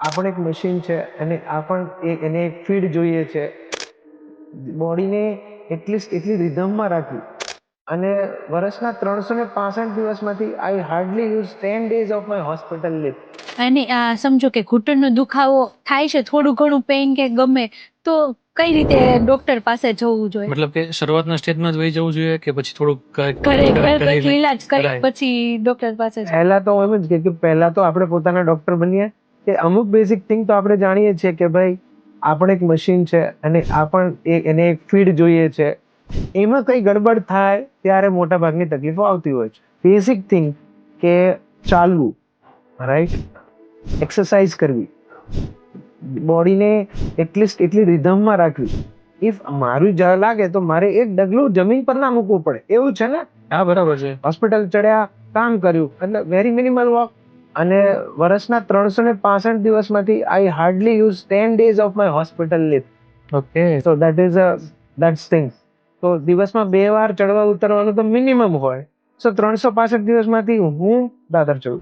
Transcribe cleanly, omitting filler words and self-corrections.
આપણે એક મશીન છે અને એને એક ફીડ જોઈએ છે. બોડીને એટલી રિધમમાં રાખવી. અને વર્ષના 365 દિવસમાંથી I hardly use 10 days of my hospital leave. અને સમજો કે ઘૂંટણનો દુખાવો થાય છે, થોડું ઘણું પેઇન કે ગમે તો કઈ રીતે ડોક્ટર પાસે જવું જોઈએ? મતલબ કે શરૂઆતના સ્ટેજમાં જ વહી જવું જોઈએ કે પછી થોડુંક ઘરે ઇલાજ કરી પછી ડોક્ટર પાસે પહેલા તો એમ જ કે પહેલા તો આપણે પોતાના ડોક્ટર બનીએ કે અમુક બેઝિક થિંગ તો આપણે જાણીએ છીએ કે ભાઈ આપણે એક મશીન છે અને એને એક ફીડ જોઈએ છે. એમાં કઈ ગડબડ થાય ત્યારે મોટા ભાગની તકલીફો આવતી હોય છે. બેઝિક થિંગ કે ચાલવું, રાઈટ, એક્સરસાઇઝ કરવી, બોડીને એટલી રિધમમાં રાખવી. ઇફ મારું લાગે તો મારે એક ડગલું જમીન પર ના મૂકવું પડે, એવું છે ને. હા, બરાબર છે. હોસ્પિટલ ચડ્યા, કામ કર્યું, એટલે વેરી મિનિમલ વોક. અને વર્ષના 365 દિવસમાંથી I hardly use 10 days of my hospital leave. Okay. So that's thing. તો દિવસમાં 2 વાર ચડવા ઉતરવાનું તો મિનિમમ હોય. સો 365 દિવસમાંથી હું દાદર ચડું.